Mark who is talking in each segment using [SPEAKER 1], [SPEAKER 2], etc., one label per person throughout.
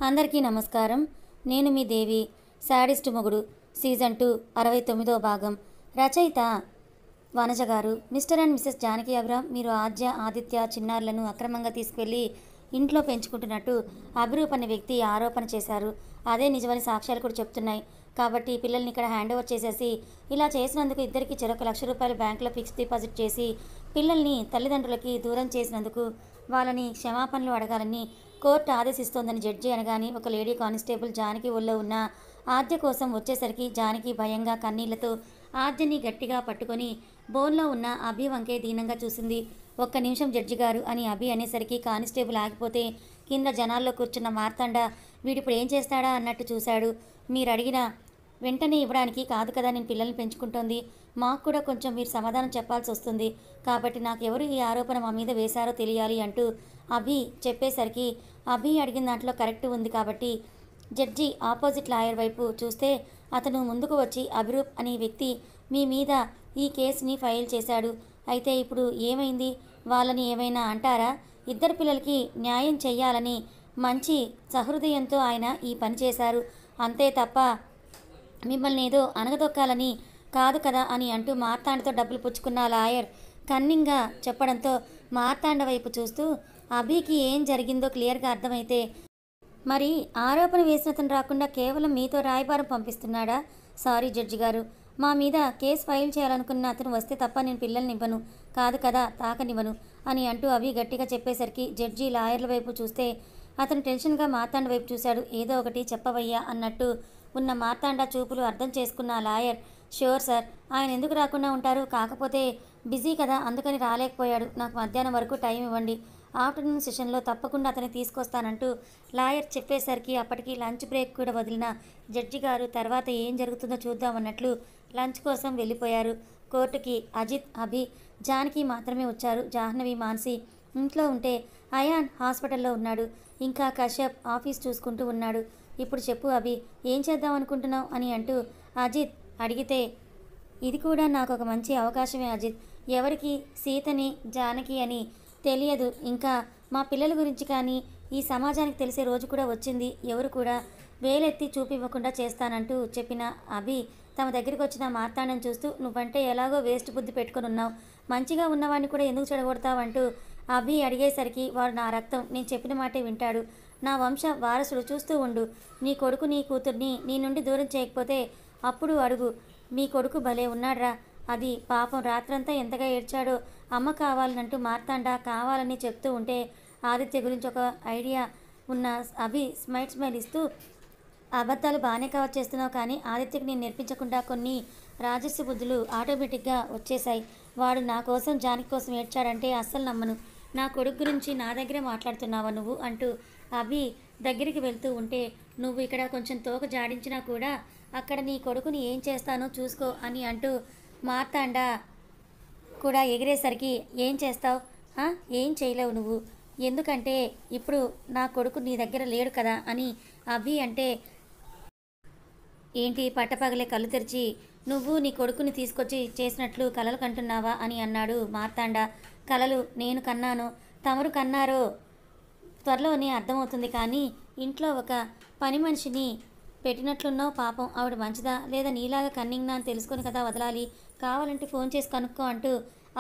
[SPEAKER 1] అందరికీ నమస్కారం. నేను మీ దేవి. శాడిస్ట్ మొగుడు సీజన్ 2 69వ భాగం. రచయిత వనజ గారు. Mister and Mrs Janaki Abram మీరు ఆదిత్య చిన్నారులను అక్రమంగా తీసుకెళ్లి ఇంట్లో పెంచుకుంటున్నట్టు అభిరూప్ అనే వ్యక్తి ఆరోపణ చేశారు. అదే నిజమని సాక్ష్యాలు కూడా చెప్తున్నాయి. కాబట్టి పిల్లల్ని ఇక్కడ హ్యాండ్ ఓవర్ చేసేసి ఇలా చేసినందుకు ఇద్దరికి చెరొక ₹1,00,000 బ్యాంకులో ఫిక్స్డ్ డిపాజిట్ చేసి పిల్లల్ని తల్లిదండ్రులకి దూరం చేసినందుకు వాళ్ళని క్షమాపణలు అడగాలని కోర్టు ఆదేశిస్తోందని జడ్జి అనగానే ఒక లేడీ కానిస్టేబుల్ జానకి ఒళ్ళో ఉన్న ఆద్య కోసం వచ్చేసరికి జానకి భయంగా కన్నీళ్లతో ఆద్యని గట్టిగా పట్టుకొని బోన్లో ఉన్న అభి వంకే దీనంగా చూసింది. ఒక్క నిమిషం జడ్జి గారు అని అభి అనేసరికి కానిస్టేబుల్ ఆగిపోతే కింద జనాల్లో కూర్చున్న మార్తాండ వీడిప్పుడు ఏం చేస్తాడా అన్నట్టు చూశాడు. మీరు అడిగిన వెంటనే ఇవ్వడానికి కాదు కదా నేను పిల్లల్ని పెంచుకుంటోంది. మాకు కూడా కొంచెం మీరు సమాధానం చెప్పాల్సి వస్తుంది. కాబట్టి నాకు ఎవరు ఈ ఆరోపణ మా మీద వేశారో తెలియాలి అంటూ అభి చెప్పేసరికి అభి అడిగిన దాంట్లో కరెక్ట్ ఉంది కాబట్టి జడ్జి ఆపోజిట్ లాయర్ వైపు చూస్తే అతను ముందుకు వచ్చి అభిరూప్ అనే వ్యక్తి మీ మీద ఈ కేసుని ఫైల్ చేశాడు. అయితే ఇప్పుడు ఏమైంది? వాళ్ళని ఏమైనా అంటారా? ఇద్దరు పిల్లలకి న్యాయం చెయ్యాలని మంచి సహృదయంతో ఆయన ఈ పని చేశారు. అంతే తప్ప మిమ్మల్ని ఏదో అనగదొక్కాలని కాదు కదా అని అంటూ మార్తాండతో డబ్బులు పుచ్చుకున్న లాయర్ కన్నింగ్గా చెప్పడంతో మార్తాండ వైపు చూస్తూ అభికి ఏం జరిగిందో క్లియర్గా అర్థమైతే మరి ఆరోపణ వేసిన అతను రాకుండా కేవలం మీతో రాయబారం పంపిస్తున్నాడా? సారీ జడ్జి గారు, మా మీద కేసు ఫైల్ చేయాలనుకున్న అతను వస్తే తప్ప నేను పిల్లల్ని ఇవ్వను, కాదు కదా తాకనివ్వను అని అంటూ అభి గట్టిగా చెప్పేసరికి జడ్జి లాయర్ల వైపు చూస్తే అతను టెన్షన్గా మార్తాండ వైపు చూశాడు. ఏదో ఒకటి చెప్పవయ్యా అన్నట్టు ఉన్న మార్తాండ చూపులు అర్థం చేసుకున్న లాయర్ ష్యూర్ సార్, ఆయన ఎందుకు రాకుండా ఉంటారు, కాకపోతే బిజీ కదా అందుకని రాలేకపోయాడు. నాకు మధ్యాహ్నం వరకు టైం ఇవ్వండి, ఆఫ్టర్నూన్ సెషన్లో తప్పకుండా అతన్ని తీసుకొస్తానంటూ లాయర్ చెప్పేసరికి అప్పటికి లంచ్ బ్రేక్ కూడా వదిలిన జడ్జి గారు తర్వాత ఏం జరుగుతుందో చూద్దామన్నట్లు లంచ్ కోసం వెళ్ళిపోయారు. కోర్టుకి అజిత్, అభి, జానకి మాత్రమే వచ్చారు. జాహ్నవి, మాన్సి ఇంట్లో ఉంటే అయాన్ హాస్పిటల్లో ఉన్నాడు. ఇంకా కశ్యప్ ఆఫీస్ చూసుకుంటూ ఉన్నాడు. ఇప్పుడు చెప్పు అభి, ఏం చేద్దాం అనుకుంటున్నావు అని అంటూ అజిత్ అడిగితే ఇది కూడా నాకు ఒక మంచి అవకాశమే అజిత్. ఎవరికి సీతని జానకి అని తెలియదు. ఇంకా మా పిల్లల గురించి కానీ ఈ సమాజానికి తెలిసే రోజు కూడా వచ్చింది. ఎవరు కూడా వేలెత్తి చూపివ్వకుండా చేస్తానంటూ చెప్పిన అభి తమ దగ్గరికి వచ్చిన మార్తాండను చూస్తూ నువ్వంటే ఎలాగో వేస్ట్ బుద్ధి పెట్టుకుని ఉన్నావు, మంచిగా ఉన్నవాడిని కూడా ఎందుకు చెడగొడతావంటూ అభి అడిగేసరికి వాడు నా రక్తం, నేను చెప్పిన మాటే వింటాడు, నా వంశ వారసుడు, చూస్తూ ఉండు, నీ కొడుకు నీ కూతుర్ని నీ నుండి దూరం చేయకపోతే అప్పుడు అడుగు, మీ కొడుకు భలే ఉన్నాడ్రా, అది పాపం రాత్రంతా ఎంతగా ఏడ్చాడో అమ్మ కావాలనంటూ మార్తాండ కావాలని చెప్తూ ఉంటే ఆదిత్య గురించి ఒక ఐడియా ఉన్న అభి స్మైల్ ఇస్తూ అబద్ధాలు బాగానే కవర్ చేస్తున్నావు కానీ ఆదిత్యకి నేను నేర్పించకుండా కొన్ని రాజస్వ బుద్ధులు ఆటోమేటిక్గా వచ్చేసాయి. వాడు నా కోసం జానకి కోసం ఏడ్చాడంటే అస్సలు నమ్మను. నా కొడుకు గురించి నా దగ్గరే మాట్లాడుతున్నావా నువ్వు అంటూ అభి దగ్గరికి వెళ్తూ ఉంటే నువ్వు ఇక్కడ కొంచెం తోక జాడించినా కూడా అక్కడ నీ కొడుకుని ఏం చేస్తానో చూసుకో అని అంటూ మార్తాండ కూడా ఎగిరేసరికి ఏం చేస్తావు? ఏం చేయలేవు నువ్వు, ఎందుకంటే ఇప్పుడు నా కొడుకు నీ దగ్గర లేడు కదా అని అభి అంటే ఏంటి పట్టపగలే కళ్ళు తెరిచి నువ్వు నీ కొడుకుని తీసుకొచ్చి చేసినట్లు కలలు కంటున్నావా అని అన్నాడు మార్తాండ. కలలు నేను కన్నాను, తమరు కన్నారో త్వరలోనే అర్థమవుతుంది కానీ ఇంట్లో ఒక పని మనిషిని పెట్టినట్లున్నావు. పాపం ఆవిడ మంచిదా లేదా నీలాగా కన్నింగ్నా అని తెలుసుకొని కదా వదలాలి, కావాలంటే ఫోన్ చేసి కనుక్కో అంటూ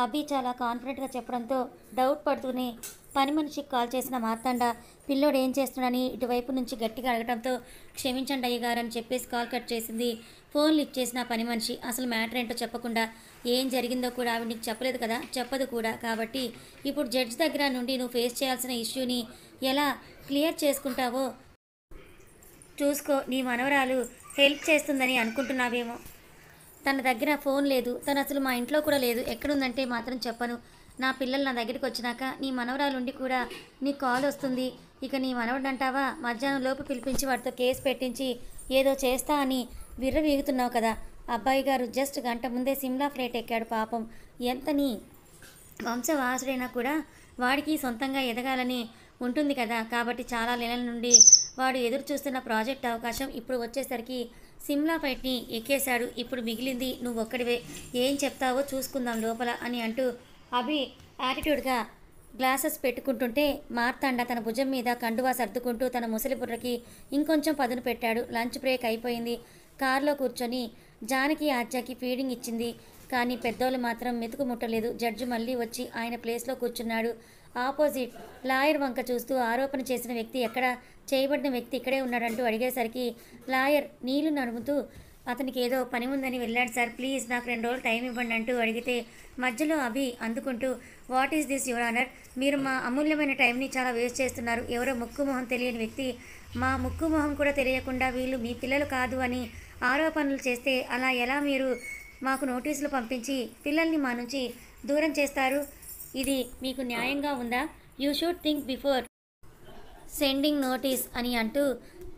[SPEAKER 1] అభి చాలా కాన్ఫిడెంట్గా చెప్పడంతో డౌట్ పడుతూనే పని మనిషికి కాల్ చేసిన మార్తాండ పిల్లోడు ఏం చేస్తున్నాడని ఇటువైపు నుంచి గట్టిగా అడగడంతో క్షమించండి అయ్యగారు అని చెప్పేసి కాల్ కట్ చేసింది. ఫోన్ లిఫ్ట్ చేసిన పని మనిషి అసలు మ్యాటర్ ఏంటో చెప్పకుండా ఏం జరిగిందో కూడా ఆవిడ నీకు చెప్పలేదు కదా, చెప్పదు కూడా, కాబట్టి ఇప్పుడు జడ్జి దగ్గర నుండి నువ్వు ఫేస్ చేయాల్సిన ఇష్యూని ఎలా క్లియర్ చేసుకుంటావో చూసుకో. నీ మనవరాలు హెల్ప్ చేస్తుందని అనుకుంటున్నావేమో, తన దగ్గర ఫోన్ లేదు, తను అసలు మా ఇంట్లో కూడా లేదు, ఎక్కడుందంటే మాత్రం చెప్పను. నా పిల్లలు నా దగ్గరికి వచ్చినాక నీ మనవరాలు ఉండి కూడా నీ కాల్ వస్తుంది. ఇక నీ మనవడు అంటావా మధ్యాహ్నం లోపు పిలిపించి వాడితో కేసు పెట్టించి ఏదో చేస్తా అని విర్రవీగుతున్నావు కదా. అబ్బాయి గారు జస్ట్ గంట ముందే సిమ్లా ఫ్లైట్ ఎక్కాడు. పాపం ఎంత నీ వంశవాసుడైనా కూడా వాడికి సొంతంగా ఎదగాలని ఉంటుంది కదా. కాబట్టి చాలా నెలల నుండి వాడు ఎదురు చూస్తున్న ప్రాజెక్ట్ అవకాశం ఇప్పుడు వచ్చేసరికి సిమ్లా ఫ్లైట్ని ఎక్కేశాడు. ఇప్పుడు మిగిలింది నువ్వు ఒక్కడివే, ఏం చెప్తావో చూసుకుందాం లోపల అని అంటూ అభి యాటిట్యూడ్గా గ్లాసెస్ పెట్టుకుంటుంటే మార్తాండ తన భుజం మీద కండువా సర్దుకుంటూ తన ముసలి బుర్రకి ఇంకొంచెం పదును పెట్టాడు. లంచ్ బ్రేక్ అయిపోయింది. కారులో కూర్చొని జానకి ఆద్యకి ఫీడింగ్ ఇచ్చింది. కానీ పెద్దోళ్ళు మాత్రం మెతుకు ముట్టలేదు. జడ్జి మళ్ళీ వచ్చి ఆయన ప్లేస్లో కూర్చున్నాడు. ఆపోజిట్ లాయర్ వంక చూస్తూ ఆరోపణ చేసిన వ్యక్తి ఎక్కడ, చేయబడిన వ్యక్తి ఇక్కడే ఉన్నాడంటూ అడిగేసరికి లాయర్ నీళ్లు నడుముతూ అతనికి ఏదో పని ఉందని వెళ్ళాడు సార్, ప్లీజ్ నాకు 2 రోజులు టైం ఇవ్వండి అంటూ అడిగితే మధ్యలో అభి అందుకుంటూ what is this your honour, మీరు మా అమూల్యమైన టైంని చాలా వేస్ట్ చేస్తున్నారు. ఎవరో ముక్కు మొహం తెలియని వ్యక్తి, మా ముక్కు మొహం కూడా తెలియకుండా వీళ్ళు మీ పిల్లలు కాదు అని ఆరోపణలు చేస్తే అలా ఎలా మీరు మాకు నోటీసులు పంపించి పిల్లల్ని మా నుంచి దూరం చేస్తారు? ఇది మీకు న్యాయంగా ఉందా? You should think before sending notice అని అంటూ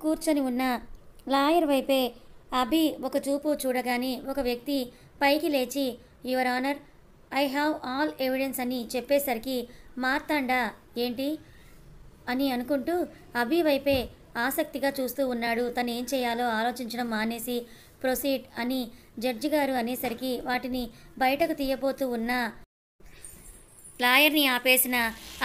[SPEAKER 1] కూర్చొని ఉన్న లాయర్ వైపే అభి ఒక చూపు చూడగానే ఒక వ్యక్తి పైకి లేచి your honour I have all evidence అని చెప్పేసరికి మార్తాండ ఏంటి అని అనుకుంటూ అభి వైపే ఆసక్తిగా చూస్తూ ఉన్నాడు. తను ఏం చేయాలో ఆలోచించడం మానేసి ప్రొసీడ్ అని జడ్జి గారు అనేసరికి వాటిని బయటకు తీయబోతూ ఉన్న లాయర్ని ఆపేసిన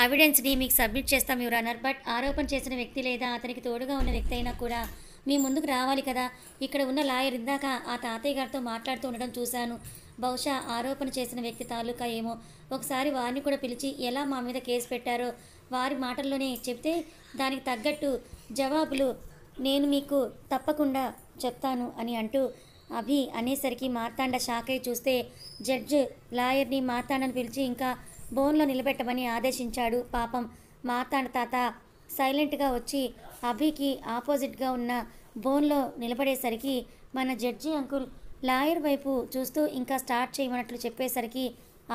[SPEAKER 1] ఎవిడెన్స్ని మీకు సబ్మిట్ చేస్తాం యువర్ ఆనర్, బట్ ఆరోపణ చేసిన వ్యక్తి లేదా అతనికి తోడుగా ఉన్న వ్యక్తి అయినా కూడా మీ ముందుకు రావాలి కదా. ఇక్కడ ఉన్న లాయర్ ఇందాక ఆ తాతయ్య గారితో మాట్లాడుతూ ఉండడం చూశాను. బహుశా ఆరోపణ చేసిన వ్యక్తి తాలూకా ఏమో. ఒకసారి వారిని కూడా పిలిచి ఎలా మా మీద కేసు పెట్టారో వారి మాటల్లోనే చెప్తే దానికి తగ్గట్టు జవాబులు నేను మీకు తప్పకుండా చెప్తాను అని అంటూ అభి అనేసరికి మార్తాండ షాక్ అయి చూస్తే జడ్జ్ లాయర్ని మార్తాండని పిలిచి ఇంకా బోన్లో నిలబెట్టమని ఆదేశించాడు. పాపం మార్తాండ తాత సైలెంట్గా వచ్చి అభికి ఆపోజిట్గా ఉన్న బోన్లో నిలబడేసరికి మన జడ్జి అంకుల్ లాయర్ వైపు చూస్తూ ఇంకా స్టార్ట్ చేయమన్నట్లు చెప్పేసరికి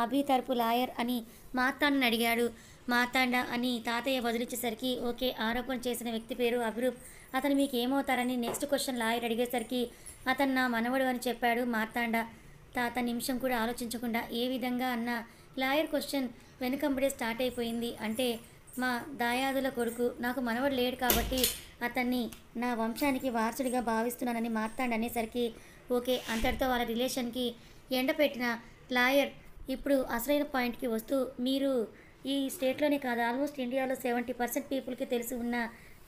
[SPEAKER 1] అభి తరపు లాయర్ అని మార్తాండని అడిగాడు. మార్తాండ అని తాతయ్య వదిలించేసరికి ఓకే, ఆరోపణ చేసిన వ్యక్తి పేరు అభిరూప్, అతను మీకు ఏమవుతారని నెక్స్ట్ క్వశ్చన్ లాయర్ అడిగేసరికి అతను నా మనవడు అని చెప్పాడు మార్తాండ. తాత నిమిషం కూడా ఆలోచించకుండా ఏ విధంగా అన్న లాయర్ క్వశ్చన్ వెనుకంబడే స్టార్ట్ అయిపోయింది. అంటే మా దాయాదుల కొడుకు, నాకు మనవడు లేడు కాబట్టి అతన్ని నా వంశానికి వారసుడిగా భావిస్తున్నానని మార్తాండ అనేసరికి ఓకే, అంతటితో వాళ్ళ రిలేషన్కి ఎండపెట్టిన లాయర్ ఇప్పుడు అసలైన పాయింట్కి వస్తూ మీరు ఈ స్టేట్లోనే కాదు ఆల్మోస్ట్ ఇండియాలో 70% పీపుల్కి తెలిసి ఉన్న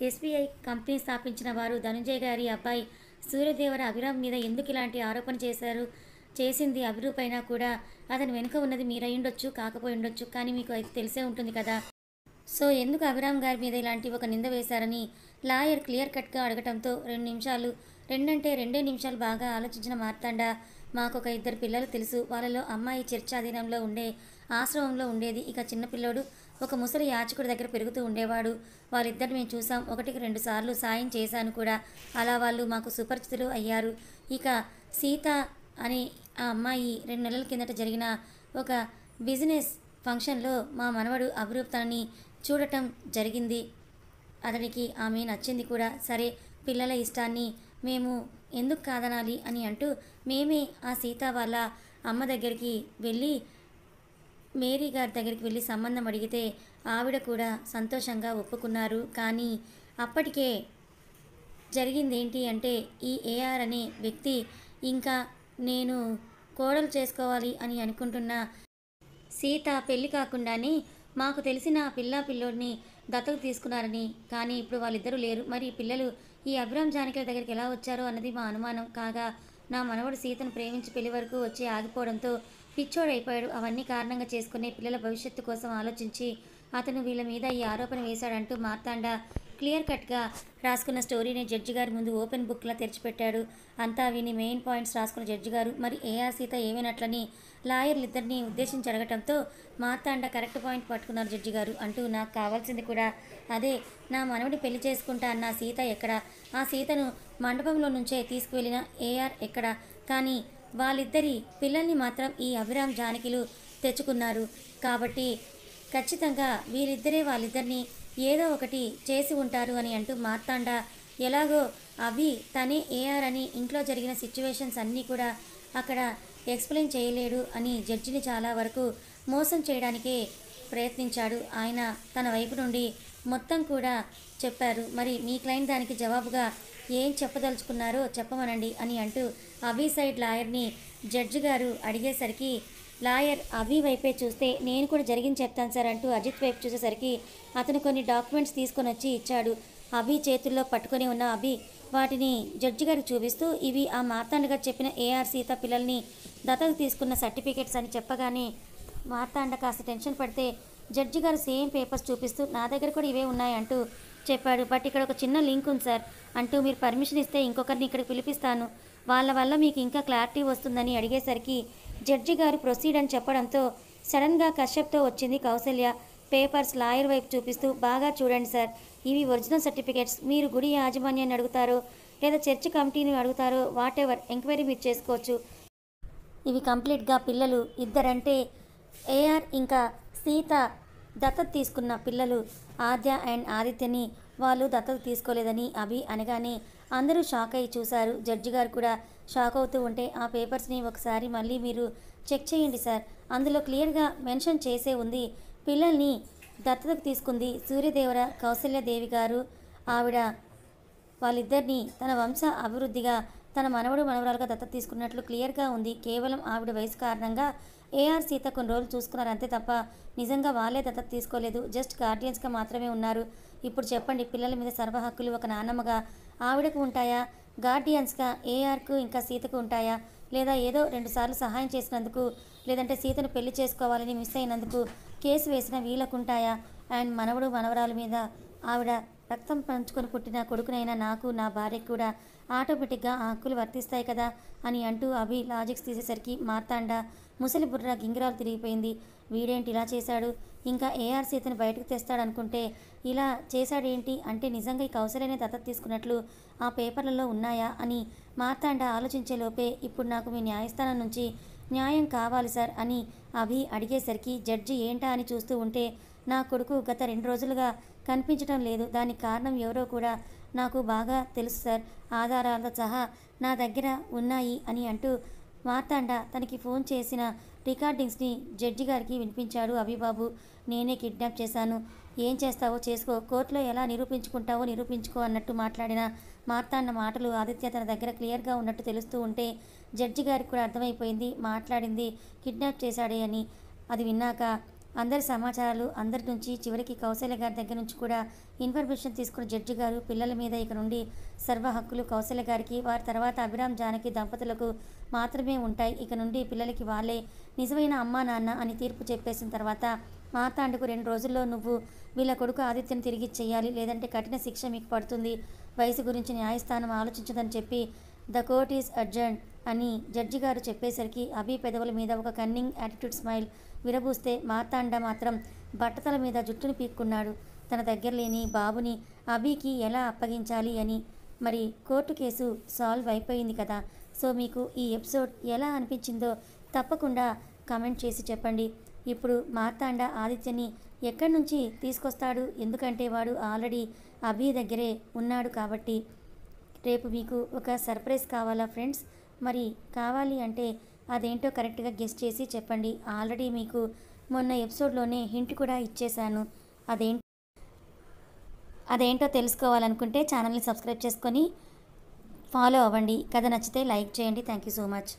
[SPEAKER 1] ఎస్బీఐ కంపెనీ స్థాపించిన వారు ధనుంజయ్ గారి అబ్బాయి సూర్యదేవర అభిరామ్ మీద ఎందుకు ఇలాంటి ఆరోపణ చేశారు? చేసింది అభిరూప్ అయినా కూడా అతని వెనుక ఉన్నది మీరై ఉండొచ్చు, కాకపోయి ఉండొచ్చు, కానీ మీకు అయితే తెలిసే ఉంటుంది కదా. సో ఎందుకు అభిరామ్ గారి మీద ఇలాంటి ఒక నింద వేశారని లాయర్ క్లియర్ కట్గా అడగటంతో 2 నిమిషాలు, 2 నిమిషాలు బాగా ఆలోచించిన మార్తాండ మాకు ఒక 2 పిల్లలు తెలుసు. వాళ్ళలో అమ్మాయి చర్చాధీనంలో ఉండే ఆశ్రమంలో ఉండేది. ఇక చిన్నపిల్లోడు ఒక ముసలి యాచకుడి దగ్గర పెరుగుతూ ఉండేవాడు. వాళ్ళిద్దరిని మేము చూసాం. 1-2 సార్లు సాయం చేశాను కూడా. అలా వాళ్ళు మాకు సుపరిచితులు అయ్యారు. ఇక సీత అనే ఆ అమ్మాయి 2 నెలల కిందట జరిగిన ఒక బిజినెస్ ఫంక్షన్లో మా మనవడు అభిరూప్ తనని చూడటం జరిగింది. అతనికి ఆమె నచ్చింది కూడా. సరే, పిల్లల ఇష్టాన్ని మేము ఎందుకు కాదనాలి అని అంటూ మేమే ఆ సీత వాళ్ళ అమ్మ దగ్గరికి వెళ్ళి మేరీ గారి దగ్గరికి వెళ్ళి సంబంధం అడిగితే ఆవిడ కూడా సంతోషంగా ఒప్పుకున్నారు. కానీ అప్పటికే జరిగింది ఏంటి అంటే ఈ ఏఆర్ అనే వ్యక్తి ఇంకా నేను కోడలు చేసుకోవాలి అని అనుకుంటున్న సీత పెళ్లి కాకుండానే మాకు తెలిసిన పిల్లోడిని దత్తత తీసుకున్నారని. కానీ ఇప్పుడు వాళ్ళిద్దరూ లేరు. మరి పిల్లలు ఈ అభిరామ్ జానకిల దగ్గరికి ఎలా వచ్చారో అన్నది మా అనుమానం. కాగా నా మనవడు సీతను ప్రేమించి పెళ్లి వరకు వచ్చి ఆగిపోవడంతో పిచ్చోడైపోయాడు. అవన్నీ కారణంగా చేసుకునే పిల్లల భవిష్యత్తు కోసం ఆలోచించి అతను వీళ్ళ మీద ఈ ఆరోపణ వేశాడంటూ మార్తాండ క్లియర్ కట్గా రాసుకున్న స్టోరీని జడ్జి గారి ముందు ఓపెన్ బుక్లా తెరిచిపెట్టాడు. అంతా విని మెయిన్ పాయింట్స్ రాసుకున్న జడ్జి గారు మరి ఏఆర్ సీత ఏమైనట్లని లాయర్లిద్దరిని ఉద్దేశించి అడగటంతో మార్తాండ కరెక్ట్ పాయింట్ పట్టుకున్నారు జడ్జి గారు అంటూ నాకు కావాల్సింది కూడా అదే, నా మనవడి పెళ్లి చేసుకుంటా అన్న సీత ఎక్కడ, ఆ సీతను మండపంలో నుంచే తీసుకువెళ్ళిన ఏఆర్ ఎక్కడ, కానీ వాళ్ళిద్దరి పిల్లల్ని మాత్రం ఈ అభిరామ్ జానకిలు తెచ్చుకున్నారు. కాబట్టి ఖచ్చితంగా వీరిద్దరే వాళ్ళిద్దరిని ఏదో ఒకటి చేసి ఉంటారు అని అంటూ మార్తాండ ఎలాగో అభి తనే ఏఆర్ అని ఇంట్లో జరిగిన సిచ్యువేషన్స్ అన్నీ కూడా అక్కడ ఎక్స్ప్లెయిన్ చేయలేడు అని జడ్జిని చాలా వరకు మోసం చేయడానికే ప్రయత్నించాడు. ఆయన తన వైపు నుండి మొత్తం కూడా చెప్పారు. మరి మీ క్లయింట్ దానికి జవాబుగా ఏం చెప్పదలుచుకున్నారో చెప్పమనండి అని అంటూ అభి సైడ్ లాయర్ని జడ్జి గారు అడిగేసరికి లాయర్ అభి వైపే చూస్తే నేను కూడా జరిగింది చెప్తాను సార్ అంటూ అజిత్ వైపు చూసేసరికి అతను కొన్ని డాక్యుమెంట్స్ తీసుకొని వచ్చి ఇచ్చాడు. అభి చేతుల్లో పట్టుకొని ఉన్న అభి వాటిని జడ్జి గారికి చూపిస్తూ ఇవి ఆ మార్తాండ గారు చెప్పిన ఏఆర్ సీత పిల్లల్ని దత్తత తీసుకున్న సర్టిఫికేట్స్ అని చెప్పగానే మార్తాండ కాస్త టెన్షన్ పడితే జడ్జి గారు సేమ్ పేపర్స్ చూపిస్తూ నా దగ్గర కూడా ఇవే ఉన్నాయి అంటూ చెప్పాడు. బట్ ఇక్కడ ఒక చిన్న లింక్ ఉంది సార్ అంటూ మీరు పర్మిషన్ ఇస్తే ఇంకొకరిని ఇక్కడికి పిలిపిస్తాను, వాళ్ళ వల్ల మీకు ఇంకా క్లారిటీ వస్తుందని అడిగేసరికి జడ్జి గారు ప్రొసీడ్ అని చెప్పడంతో సడన్గా కశ్యప్తో వచ్చింది కౌసల్య. పేపర్స్ లాయర్ వైపు చూపిస్తూ బాగా చూడండి సార్, ఇవి ఒరిజినల్ సర్టిఫికేట్స్, మీరు గుడి యాజమాన్యాన్ని అడుగుతారో లేదా చర్చ్ కమిటీని అడుగుతారో వాట్ ఎవర్ ఎంక్వైరీ మీరు చేసుకోవచ్చు. ఇవి కంప్లీట్గా పిల్లలు ఇద్దరంటే ఏఆర్ ఇంకా సీత దత్తత తీసుకున్న పిల్లలు ఆద్య అండ్ ఆదిత్యని వాళ్ళు దత్తత తీసుకోలేదని అభి అనగానే అందరూ షాక్ అయ్యి చూశారు. జడ్జి గారు కూడా షాక్ అవుతూ ఉంటే ఆ పేపర్స్ని ఒకసారి మళ్ళీ మీరు చెక్ చేయండి సార్, అందులో క్లియర్గా మెన్షన్ చేసే ఉంది పిల్లల్ని దత్తతకు తీసుకుంది సూర్యదేవర కౌసల్యదేవి గారు, ఆవిడ వాళ్ళిద్దరినీ తన వంశ అభివృద్ధిగా తన మనవడు మనవరాలుగా దత్తత తీసుకున్నట్లు క్లియర్గా ఉంది. కేవలం ఆవిడ వయసు కారణంగా ఏఆర్ సీత కొన్ని రోజులు చూసుకున్నారు అంతే తప్ప నిజంగా వాళ్ళే దత్తత తీసుకోలేదు, జస్ట్ గార్డియన్స్గా మాత్రమే ఉన్నారు. ఇప్పుడు చెప్పండి, పిల్లల మీద సర్వ హక్కులు ఒక నాన్నమ్మగా ఆవిడకు ఉంటాయా, గార్డియన్స్గా ఏఆర్కు ఇంకా సీతకు ఉంటాయా, లేదా ఏదో 2 సార్లు సహాయం చేసినందుకు లేదంటే సీతను పెళ్లి చేసుకోవాలని మిస్ అయినందుకు కేసు వేసిన వీళ్ళకుంటాయా? అండ్ మనవడు మనవరాల మీద ఆవిడ రక్తం పంచుకొని పుట్టిన కొడుకునైనా నాకు నా భార్యకు కూడా ఆటోమేటిక్గా ఆ హక్కులు వర్తిస్తాయి కదా అని అంటూ అభి లాజిక్స్ తీసేసరికి మార్తాండ ముసలి బుర్ర గింగిరాలు తిరిగిపోయింది. వీడేంటి ఇలా చేశాడు, ఇంకా ఏఆర్ సీతను బయటకు తెస్తాడనుకుంటే ఇలా చేశాడేంటి, అంటే నిజంగా ఈ కౌసల్యనే దత్తత తీసుకున్నట్లు ఆ పేపర్లలో ఉన్నాయా అని మార్తాండ ఆలోచించే లోపే ఇప్పుడు నాకు మీ న్యాయస్థానం నుంచి న్యాయం కావాలి సార్ అని అభి అడిగేసరికి జడ్జి ఏంటా అని చూస్తూ ఉంటే నా కొడుకు గత 2 రోజులుగా కనిపించడం లేదు, దానికి కారణం ఎవరో కూడా నాకు బాగా తెలుసు సార్, ఆధారాలతో సహా నా దగ్గర ఉన్నాయి అని అంటూ మార్తాండ తనకి ఫోన్ చేసిన రికార్డింగ్స్ని జడ్జి గారికి వినిపించాడు. అభిబాబు, నేనే కిడ్నాప్ చేశాను, ఏం చేస్తావో చేసుకో, కోర్టులో ఎలా నిరూపించుకుంటావో నిరూపించుకో అన్నట్టు మాట్లాడిన మార్తాండ మాటలు ఆదిత్య తన దగ్గర క్లియర్గా ఉన్నట్టు తెలుస్తూ ఉంటే జడ్జి గారికి కూడా అర్థమైపోయింది మాట్లాడింది కిడ్నాప్ చేశాడే అని. అది విన్నాక అందరి సమాచారాలు అందరి నుంచి చివరికి కౌసల్య గారి దగ్గర నుంచి కూడా ఇన్ఫర్మేషన్ తీసుకున్న జడ్జి గారు పిల్లల మీద ఇక నుండి సర్వ హక్కులు కౌసల్య గారికి, వారి తర్వాత అభిరామ్ జానకి దంపతులకు మాత్రమే ఉంటాయి, ఇక నుండి పిల్లలకి వాళ్ళే నిజమైన అమ్మా నాన్న అని తీర్పు చెప్పేసిన తర్వాత మార్తాండకు 2 రోజుల్లో నువ్వు వీళ్ళ కొడుకు ఆదిత్యను తిరిగి చెయ్యాలి, లేదంటే కఠిన శిక్ష మీకు పడుతుంది, వయసు గురించి న్యాయస్థానం ఆలోచించదని చెప్పి ద కోర్ట్ ఈజ్ అడ్జర్న్ అని జడ్జి గారు చెప్పేసరికి అభి పెదవుల మీద ఒక కన్నింగ్ యాటిట్యూడ్ స్మైల్ విరబూస్తే మార్తాండ మాత్రం బట్టతల మీద జుట్టును పీక్కున్నాడు. తన దగ్గర లేని బాబుని అభికి ఎలా అప్పగించాలి అని. మరి కోర్టు కేసు సాల్వ్ అయిపోయింది కదా, సో మీకు ఈ ఎపిసోడ్ ఎలా అనిపించిందో తప్పకుండా కమెంట్ చేసి చెప్పండి. ఇప్పుడు మార్తాండ ఆదిత్యని ఎక్కడి నుంచి తీసుకొస్తాడు, ఎందుకంటే వాడు ఆల్రెడీ అభి దగ్గరే ఉన్నాడు కాబట్టి. రేపు మీకు ఒక సర్ప్రైజ్ కావాలా ఫ్రెండ్స్? మరి కావాలి అంటే అదేంటో కరెక్ట్గా గెస్ చేసి చెప్పండి. ఆల్రెడీ మీకు మొన్న ఎపిసోడ్లోనే హింట్ కూడా ఇచ్చేశాను. అదేంటో తెలుసుకోవాలనుకుంటే ఛానల్ని సబ్స్క్రైబ్ చేసుకొని ఫాలో అవ్వండి. కథ నచ్చితే లైక్ చేయండి. Thank you so much.